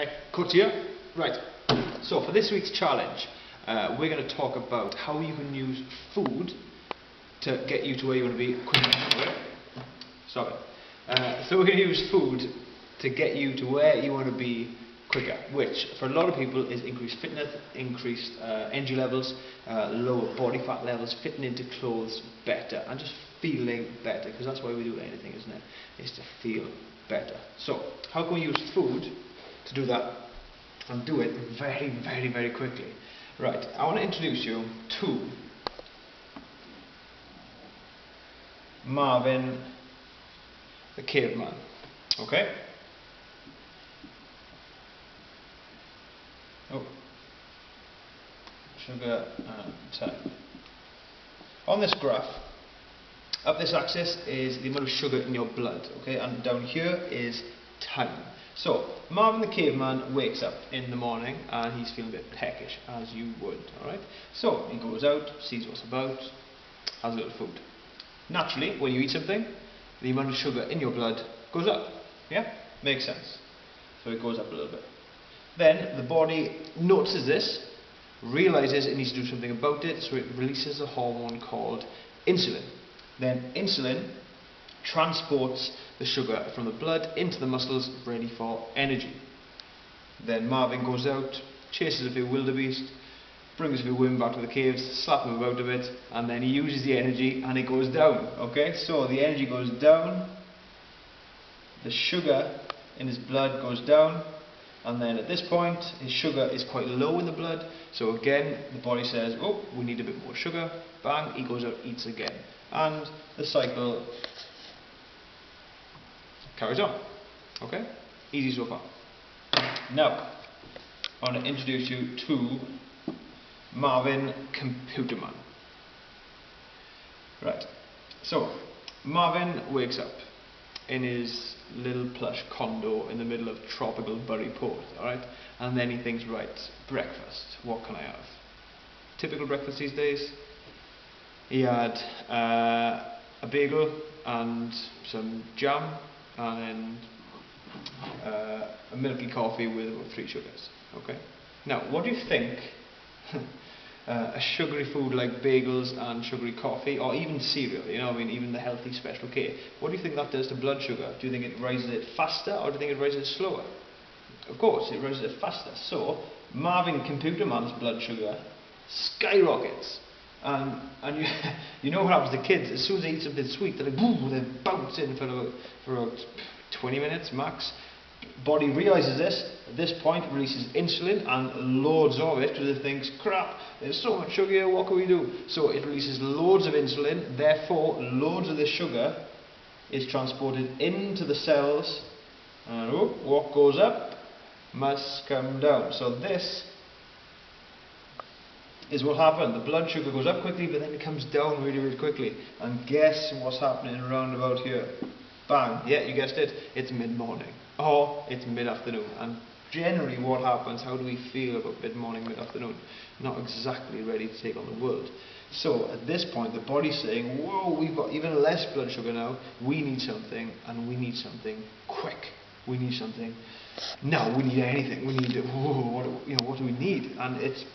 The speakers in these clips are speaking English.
Hi, Kurt here. Right, so for this week's challenge, we're going to talk about how you can use food to get you to where you want to be quicker. Stop it. So we're going to use food to get you to where you want to be quicker, which for a lot of people is increased fitness, increased energy levels, lower body fat levels, fitting into clothes better, and just feeling better, because that's why we do anything, isn't it? Is to feel better. So how can we use food to do that and do it very, very, very quickly? Right, I want to introduce you to Marvin the caveman. Okay? Oh, sugar and time. On this graph, up this axis is the amount of sugar in your blood, okay, and down here is time. So Marvin the caveman wakes up in the morning and he's feeling a bit peckish, as you would, alright? So he goes out, sees what's about, has a little food. Naturally, when you eat something, the amount of sugar in your blood goes up, yeah? Makes sense. So it goes up a little bit. Then the body notices this, realizes it needs to do something about it, so it releases a hormone called insulin. Then insulin transports the sugar from the blood into the muscles, ready for energy. Then Marvin goes out, chases a few wildebeest, brings a few women back to the caves, slaps them about a bit, and then he uses the energy and it goes down. Okay, so the energy goes down, the sugar in his blood goes down, and then at this point his sugar is quite low in the blood, so again the body says, oh, we need a bit more sugar, bang, he goes out, eats again, and the cycle carries on. Okay, easy so far. Now I want to introduce you to Marvin Computerman. Right, so Marvin wakes up in his little plush condo in the middle of tropical Bury Port, alright? And then he thinks, right, breakfast, what can I have? Typical breakfast these days, he had a bagel and some jam and a milky coffee with about 3 sugars, okay? Now, what do you think a sugary food like bagels and sugary coffee, or even cereal, you know, I mean, even the healthy Special K, what do you think that does to blood sugar? Do you think it raises it faster, or do you think it raises it slower? Of course, it raises it faster. So Marvin Computerman's blood sugar skyrockets, and you know what happens to kids? As soon as they eat something sweet, they're like, boom, they bounce in for about 20 minutes max. Body realizes this, at this point releases insulin and loads of it, because it thinks, crap, there's so much sugar here, what can we do? So it releases loads of insulin, therefore loads of the sugar is transported into the cells, and what goes up must come down. So this is what happened. The blood sugar goes up quickly, but then it comes down really, really quickly. And guess what's happening around about here? Bang, yeah, you guessed it, it's mid-morning, or it's mid-afternoon. And generally what happens, how do we feel about mid-morning, mid-afternoon? Not exactly ready to take on the world. So at this point the body's saying, whoa, we've got even less blood sugar now, we need something, and we need something quick. We need something, no, we need anything, we need, whoa, what do we need? And it's,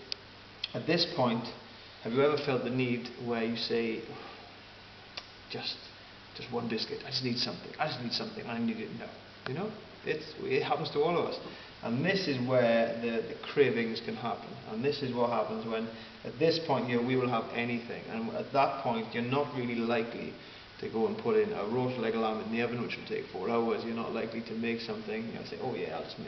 at this point, have you ever felt the need where you say, just one biscuit, I just need something, I need it now, you know? It happens to all of us. And this is where the cravings can happen. And this is what happens when, at this point here, we will have anything. And at that point, you're not really likely to go and put in a roast leg of lamb in the oven, which will take 4 hours. You're not likely to make something, you know, say, oh yeah, I'll just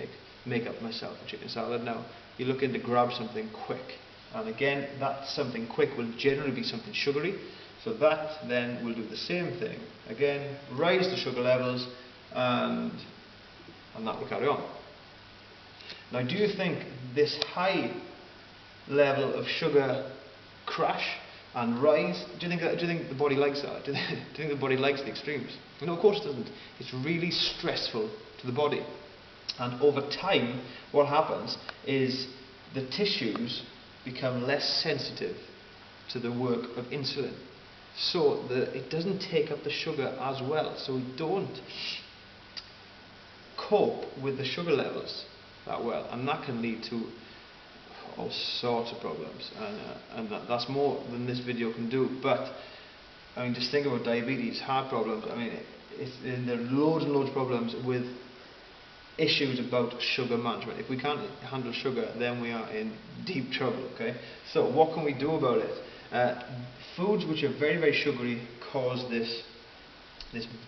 make up myself a chicken salad. Now, you're looking to grab something quick. And again, that something quick will generally be something sugary. So that then will do the same thing. Again, raise the sugar levels, and that will carry on. Now, do you think this high level of sugar crash and rise, do you think the body likes that? Do you think the body likes the extremes? No, of course it doesn't. It's really stressful to the body. And over time, what happens is the tissues become less sensitive to the work of insulin. So it doesn't take up the sugar as well. So we don't cope with the sugar levels that well, and that can lead to all sorts of problems, and that's more than this video can do. But I mean, just think about diabetes, heart problems. I mean, there are loads and loads of problems with issues about sugar management. If we can't handle sugar, then we are in deep trouble. Okay, so what can we do about it? Foods which are very, very sugary cause this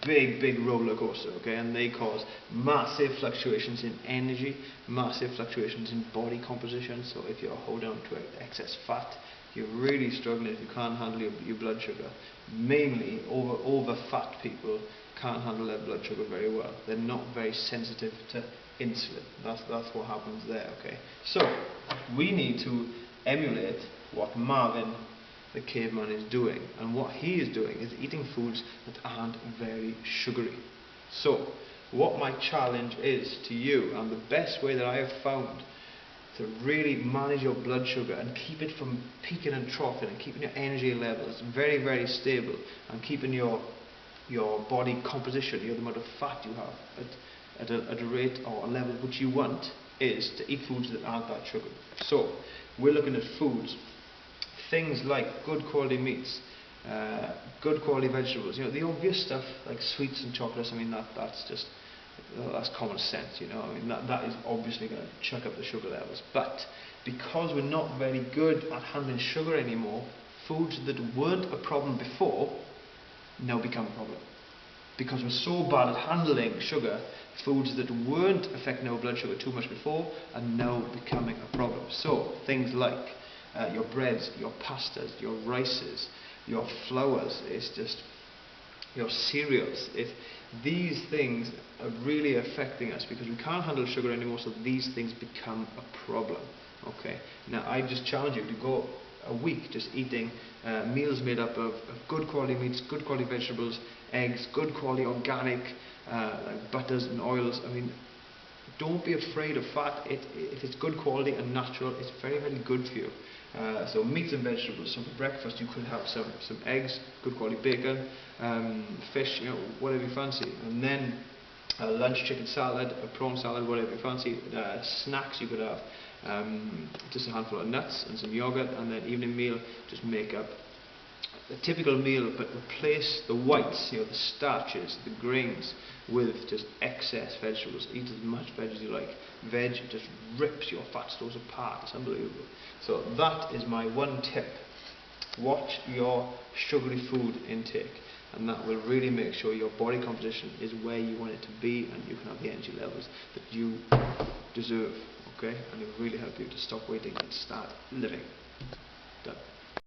big roller coaster, okay, and they cause massive fluctuations in energy, massive fluctuations in body composition. So if you're holding on to excess fat, you're really struggling if you can't handle your blood sugar. Mainly over fat people can't handle their blood sugar very well. They're not very sensitive to insulin. That's what happens there, okay. So we need to emulate what Marvin the caveman is doing, and what he is doing is eating foods that aren't very sugary. So what my challenge is to you, and the best way that I have found to really manage your blood sugar and keep it from peaking and troughing, and keeping your energy levels very, very stable, and keeping your body composition, the amount of fat you have at a rate or a level which you want, is to eat foods that aren't that sugary. So we're looking at foods, things like good quality meats, good quality vegetables, you know, the obvious stuff like sweets and chocolates. I mean, that's common sense, you know. I mean, that is obviously going to chuck up the sugar levels. But because we're not very good at handling sugar anymore, foods that weren't a problem before now become a problem. Because we're so bad at handling sugar, foods that weren't affecting our blood sugar too much before are now becoming a problem. So things like your breads, your pastas, your rices, your flours, it's just your cereals. These things are really affecting us because we can't handle sugar anymore, so these things become a problem. Okay. Now I just challenge you to go a week just eating meals made up of good quality meats, good quality vegetables, eggs, good quality organic like butters and oils. I mean, don't be afraid of fat. If it's good quality and natural, it's very, very good for you. So meats and vegetables. So for breakfast you could have some eggs, good quality bacon, fish, you know, whatever you fancy. And then lunch, chicken salad, a prawn salad, whatever you fancy. Snacks you could have just a handful of nuts and some yogurt. And then evening meal, just make up a typical meal, but replace the whites, you know, the starches, the grains, with just excess vegetables. Eat as much veg as you like. Veg just rips your fat stores apart. It's unbelievable. So that is my one tip. Watch your sugary food intake, and that will really make sure your body composition is where you want it to be, and you can have the energy levels that you deserve. Okay, and it will really help you to stop waiting and start living. Done.